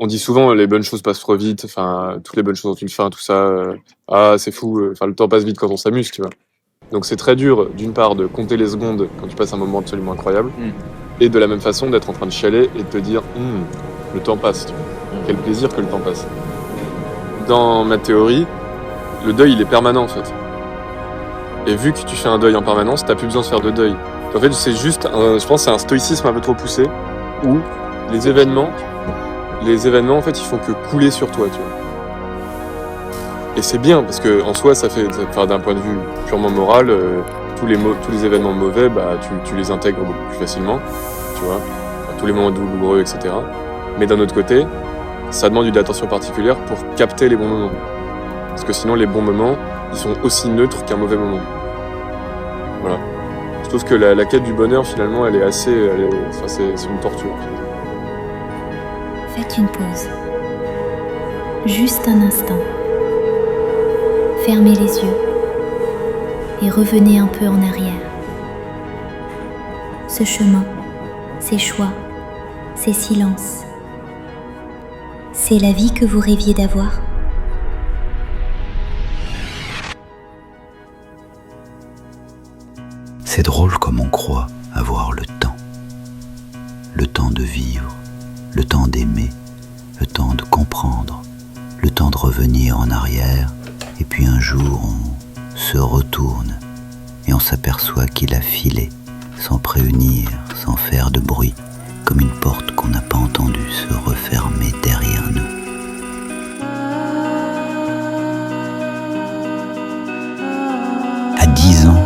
On dit souvent les bonnes choses passent trop vite, enfin toutes les bonnes choses ont une fin, tout ça. Ah c'est fou, enfin le temps passe vite quand on s'amuse, tu vois. Donc c'est très dur d'une part de compter les secondes quand tu passes un moment absolument incroyable, et de la même façon d'être en train de chialer et de te dire le temps passe, tu vois. Quel plaisir que le temps passe. Dans ma théorie, le deuil il est permanent en fait. Et vu que tu fais un deuil en permanence, t'as plus besoin de faire de deuil. En fait c'est juste, je pense que c'est un stoïcisme un peu trop poussé, où les événements en fait ils font que couler sur toi, tu vois. Et c'est bien parce que en soi ça fait, enfin, d'un point de vue purement moral, tous les événements mauvais, bah tu les intègres beaucoup plus facilement, tu vois. Enfin, tous les moments douloureux, etc. Mais d'un autre côté, ça demande une attention particulière pour capter les bons moments. Parce que sinon les bons moments, ils sont aussi neutres qu'un mauvais moment. Voilà. Je trouve que la quête du bonheur finalement elle est assez, enfin, c'est une torture. En fait. Faites une pause. Juste un instant. Fermez les yeux et revenez un peu en arrière. Ce chemin, ces choix, ces silences, c'est la vie que vous rêviez d'avoir? C'est drôle comme on croit avoir le temps. Le temps de vivre, le temps d'aimer, le temps de comprendre, le temps de revenir en arrière. Et puis un jour, on se retourne et on s'aperçoit qu'il a filé, sans prévenir, sans faire de bruit, comme une porte qu'on n'a pas entendue se refermer derrière nous. À 10 ans,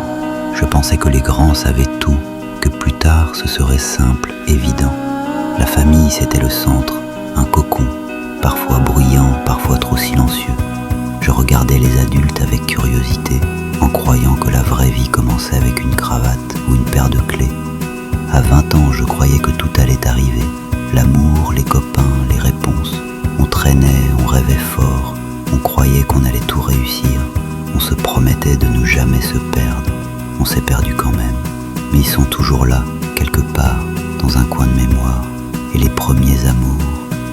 je pensais que les grands savaient tout, que plus tard ce serait simple, évident. La famille, c'était le centre, un cocon, parfois bruyant, parfois trop silencieux. Je regardais les adultes avec curiosité, en croyant que la vraie vie commençait avec une cravate ou une paire de clés. À 20 ans, je croyais que tout allait arriver. L'amour, les copains, les réponses. On traînait, on rêvait fort, on croyait qu'on allait tout réussir. On se promettait de ne jamais se perdre. On s'est perdu quand même. Mais ils sont toujours là, quelque part, dans un coin de mémoire. Et les premiers amours,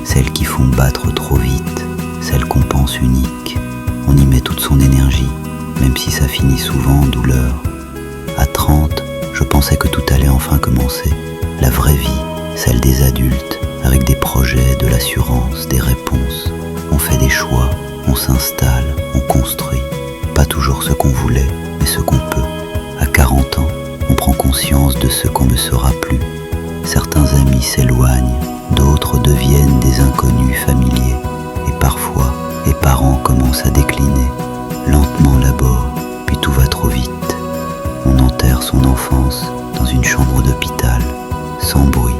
celles qui font battre trop vite, celles qu'on pense uniques. On y met toute son énergie, même si ça finit souvent en douleur. À 30, je pensais que tout allait enfin commencer. La vraie vie, celle des adultes, avec des projets, de l'assurance, des réponses. On fait des choix, on s'installe, on construit. Pas toujours ce qu'on voulait, mais ce qu'on peut. À 40 ans, on prend conscience de ce qu'on ne sera plus. Certains amis s'éloignent, d'autres deviennent des inconnus familiers. Et parfois, les parents commencent à décliner, lentement d'abord, puis tout va trop vite. On enterre son enfance dans une chambre d'hôpital, sans bruit.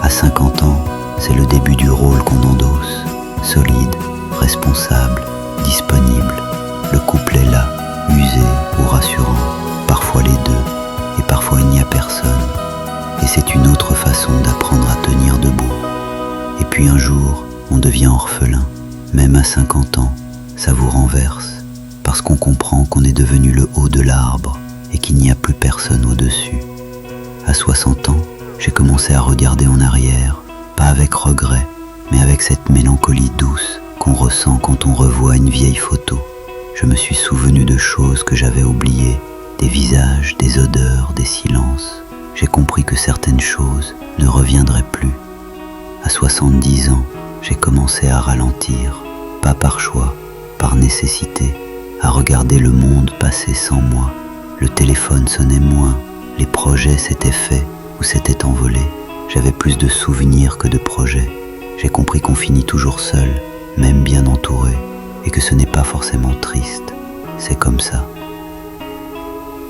À 50 ans, c'est le début du rôle qu'on endosse, solide, responsable, disponible. Le couple est là, usé ou rassurant, parfois les deux, et parfois il n'y a personne. Et c'est une autre façon d'apprendre à tenir debout. Et puis un jour, on devient orphelin. Même à 50 ans, ça vous renverse, parce qu'on comprend qu'on est devenu le haut de l'arbre et qu'il n'y a plus personne au-dessus. À 60 ans, j'ai commencé à regarder en arrière, pas avec regret, mais avec cette mélancolie douce qu'on ressent quand on revoit une vieille photo. Je me suis souvenu de choses que j'avais oubliées, des visages, des odeurs, des silences. J'ai compris que certaines choses ne reviendraient plus. À 70 ans, j'ai commencé à ralentir, pas par choix, par nécessité, à regarder le monde passer sans moi. Le téléphone sonnait moins, les projets s'étaient faits ou s'étaient envolés. J'avais plus de souvenirs que de projets. J'ai compris qu'on finit toujours seul, même bien entouré, et que ce n'est pas forcément triste, c'est comme ça.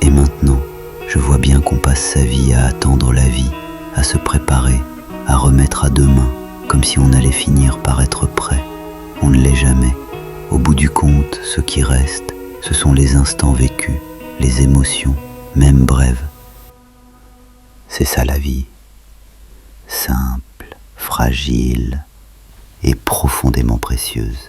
Et maintenant, je vois bien qu'on passe sa vie à attendre la vie, à se préparer, à remettre à demain, comme si on allait finir par être prêt. On ne l'est jamais. Au bout du compte, ce qui reste, ce sont les instants vécus, les émotions, même brèves. C'est ça la vie. Simple, fragile et profondément précieuse.